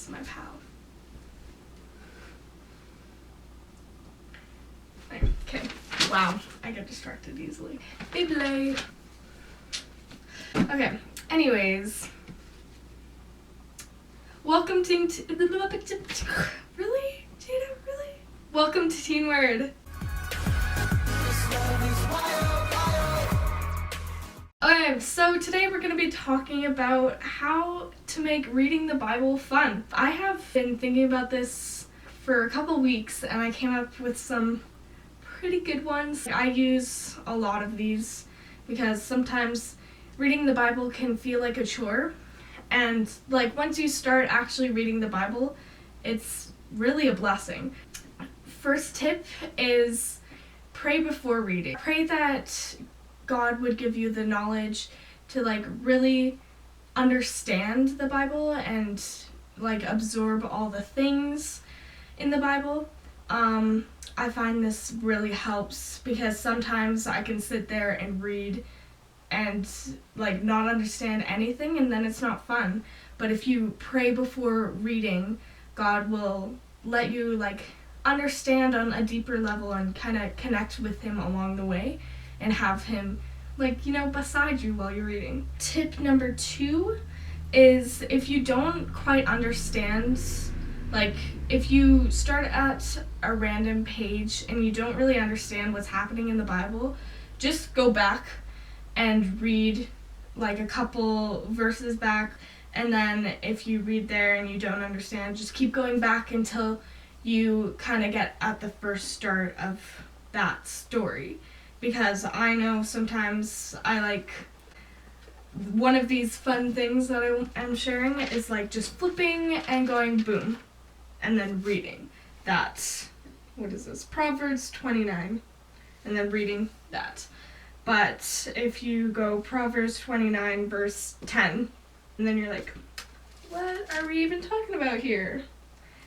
is my pal. Okay, wow, I get distracted easily. Beyblade. Okay, anyways. Welcome to really? Jada, really? Welcome to TEENWORD. Okay, so today we're going to be talking about how to make reading the Bible fun. I have been thinking about this for a couple weeks and I came up with some pretty good ones. I use a lot of these because sometimes reading the Bible can feel like a chore, and like once you start actually reading the Bible, it's really a blessing. First tip is pray before reading. Pray that God would give you the knowledge to like really understand the Bible and like absorb all the things in the Bible. I find this really helps because sometimes I can sit there and read and like not understand anything, and then it's not fun. But if you pray before reading, God will let you like understand on a deeper level and kind of connect with him along the way and have him like, you know, beside you while you're reading. Tip number 2 is if you don't quite understand, like if you start at a random page and you don't really understand what's happening in the Bible, just go back and read like a couple verses back, and then if you read there and you don't understand, just keep going back until you kind of get at the first start of that story. Because I know sometimes I like, one of these fun things that I am sharing is like just flipping and going boom and then reading that, what is this, Proverbs 29, and then reading that. But if you go Proverbs 29 verse 10, and then you're like, what are we even talking about here?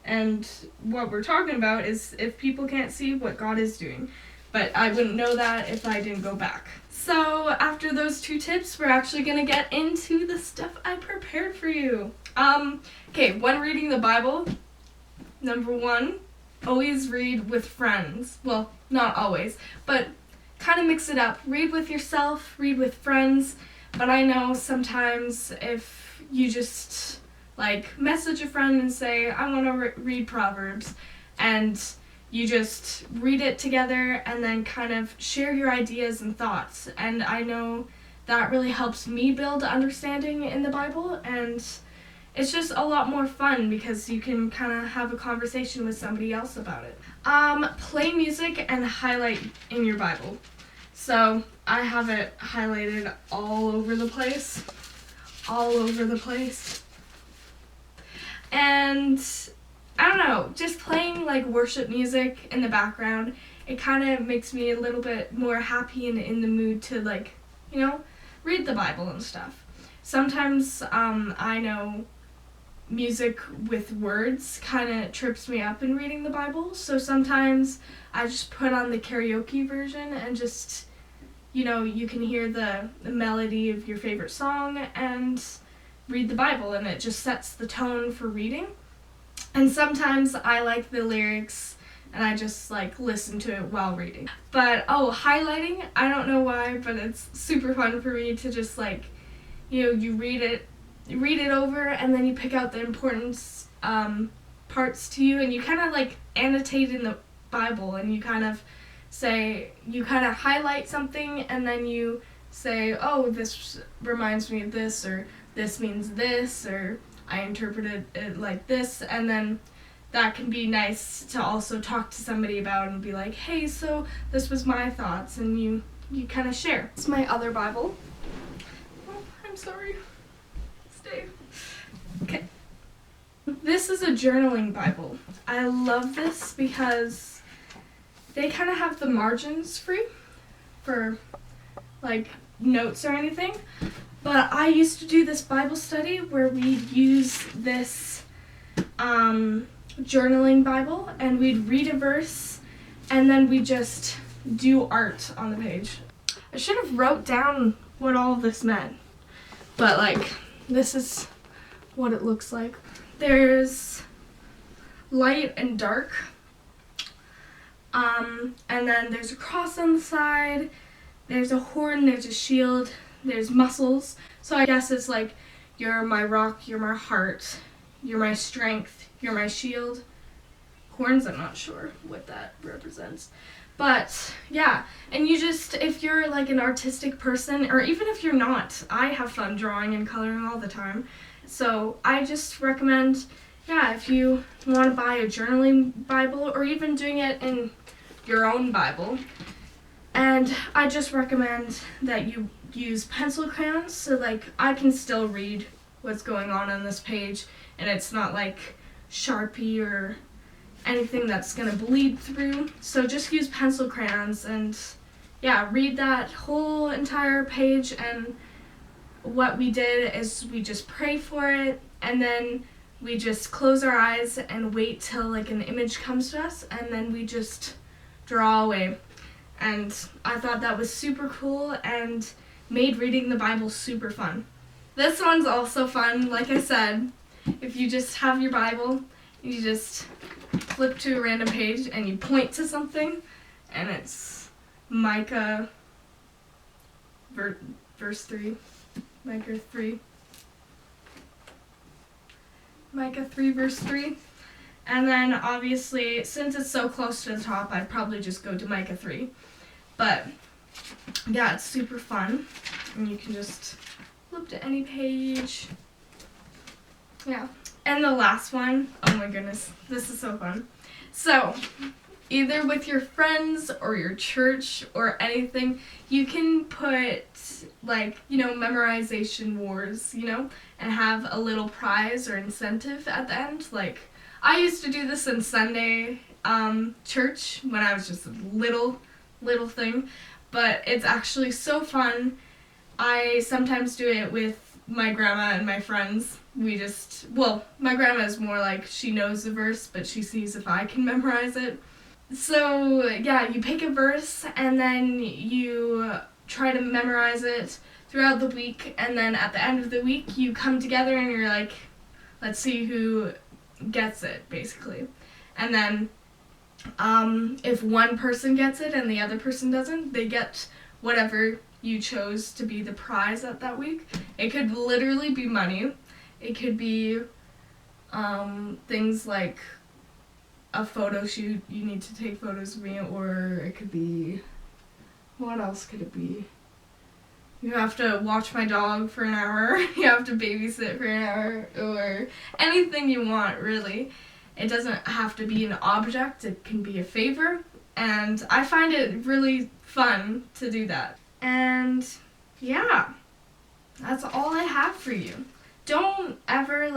And what we're talking about is if people can't see what God is doing. But I wouldn't know that if I didn't go back. So after those 2 tips, we're actually going to get into the stuff I prepared for you. Okay, when reading the Bible, number 1, always read with friends. Well, not always, but kind of mix it up. Read with yourself, read with friends. But I know sometimes if you just like message a friend and say, I want to read Proverbs, and you just read it together and then kind of share your ideas and thoughts. And I know that really helps me build understanding in the Bible, and it's just a lot more fun because you can kind of have a conversation with somebody else about it. Play music and highlight in your Bible. So I have it highlighted all over the place. And I don't know, just playing like worship music in the background, it kind of makes me a little bit more happy and in the mood to like, you know, read the Bible and stuff. Sometimes I know music with words kind of trips me up in reading the Bible, so sometimes I just put on the karaoke version and just, you know, you can hear the melody of your favorite song and read the Bible, and it just sets the tone for reading. And sometimes I like the lyrics and I just like listen to it while reading. But highlighting, I don't know why, but it's super fun for me to just like, you know, you read it over and then you pick out the important parts to you, and you kind of like annotate in the Bible, and you kind of say, you kind of highlight something and then you say, oh, this reminds me of this, or this means this, or I interpreted it like this, and then that can be nice to also talk to somebody about and be like, hey, so this was my thoughts, and you kind of share. It's my other Bible. Oh, I'm sorry. Stay. Okay. This is a journaling Bible. I love this because they kind of have the margins free for like notes or anything. But I used to do this Bible study where we'd use this journaling Bible, and we'd read a verse and then we just do art on the page. I should have wrote down what all of this meant, but like this is what it looks like. There's light and dark. And then there's a cross on the side. There's a horn, there's a shield, there's muscles. So I guess it's like, you're my rock, you're my heart, you're my strength, you're my shield. Horns, I'm not sure what that represents. But yeah, and you just, if you're like an artistic person, or even if you're not, I have fun drawing and coloring all the time. So I just recommend, yeah, if you want to buy a journaling Bible, or even doing it in your own Bible. And I just recommend that you use pencil crayons, so like I can still read what's going on this page, and it's not like Sharpie or anything that's gonna bleed through. So just use pencil crayons and yeah, read that whole entire page. And what we did is we just pray for it, and then we just close our eyes and wait till like an image comes to us, and then we just draw away. And I thought that was super cool and made reading the Bible super fun. This one's also fun, like I said. If you just have your Bible, you just flip to a random page and you point to something, and it's Micah verse 3. Micah 3. Micah 3 verse 3. And then obviously, since it's so close to the top, I'd probably just go to Micah 3. But yeah, it's super fun. And you can just flip to any page. Yeah. And the last one, oh my goodness, this is so fun. So, either with your friends or your church or anything, you can put like, memorization wars, and have a little prize or incentive at the end. Like, I used to do this in Sunday church when I was just a little thing, but it's actually so fun. I sometimes do it with my grandma and my friends. My grandma is more like, she knows the verse, but she sees if I can memorize it. So yeah, you pick a verse and then you try to memorize it throughout the week, and then at the end of the week you come together and you're like, let's see who gets it, basically. And then if one person gets it and the other person doesn't, they get whatever you chose to be the prize at that week. It could literally be money. It could be things like a photo shoot, you need to take photos of me, or it could be, what else could it be? You have to watch my dog for an hour, you have to babysit for an hour, or anything you want, really. It doesn't have to be an object, it can be a favor, and I find it really fun to do that. And yeah, that's all I have for you. Don't ever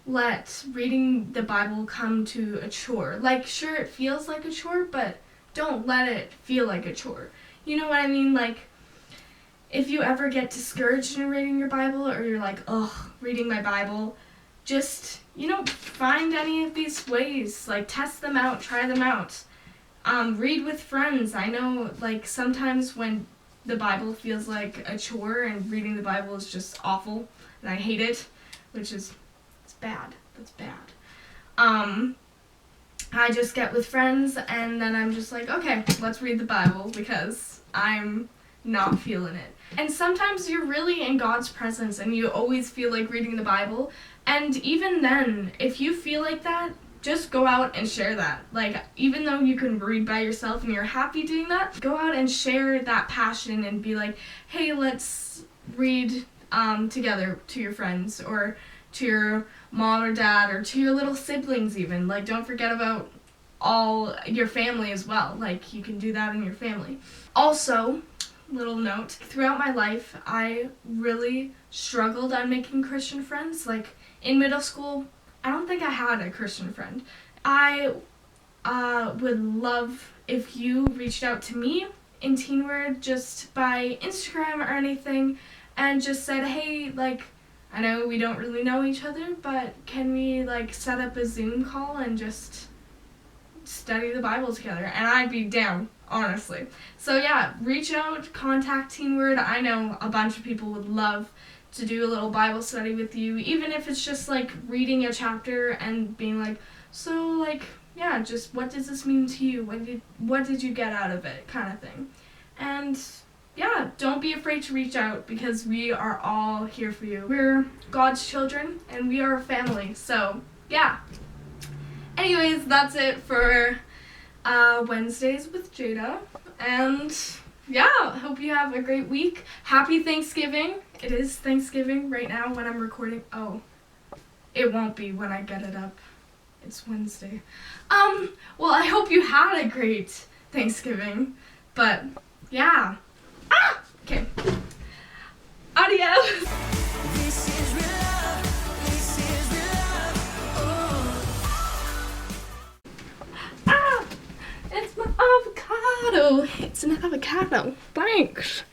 let reading the Bible come to a chore. Like, sure, it feels like a chore, but don't let it feel like a chore. You know what I mean? Like, if you ever get discouraged in reading your Bible, or you're like, ugh, reading my Bible, just, find any of these ways. Like, test them out, try them out. Read with friends. I know, sometimes when the Bible feels like a chore and reading the Bible is just awful, and I hate it, which is, it's bad. That's bad. I just get with friends, and then I'm just like, okay, let's read the Bible, because I'm not feeling it. And sometimes you're really in God's presence, and you always feel like reading the Bible, and even then, if you feel like that, just go out and share that. Like, even though you can read by yourself and you're happy doing that, go out and share that passion and be like, hey, let's read together to your friends, or to your mom or dad, or to your little siblings even. Like, don't forget about all your family as well. Like, you can do that in your family. Also, little note, throughout my life, I really struggled on making Christian friends. Like, in middle school, I don't think I had a Christian friend. I would love if you reached out to me in TEENWORD just by Instagram or anything, and just said, hey, I know we don't really know each other, but can we set up a Zoom call and just study the Bible together? And I'd be down, honestly. So yeah, reach out, contact TEENWORD. I know a bunch of people would love to do a little Bible study with you, even if it's just like reading a chapter and being like, so like, yeah, just what does this mean to you? What did you get out of it, kind of thing. And yeah, don't be afraid to reach out, because we are all here for you. We're God's children and we are a family. So yeah. Anyways, that's it for Wednesdays with Jada. And yeah, hope you have a great week. Happy Thanksgiving. It is Thanksgiving right now when I'm recording. Oh, it won't be when I get it up. It's Wednesday. Well, I hope you had a great Thanksgiving. But yeah. Okay. Adios. This is real love. This is real love. Oh. It's my avocado. It's an avocado. Thanks.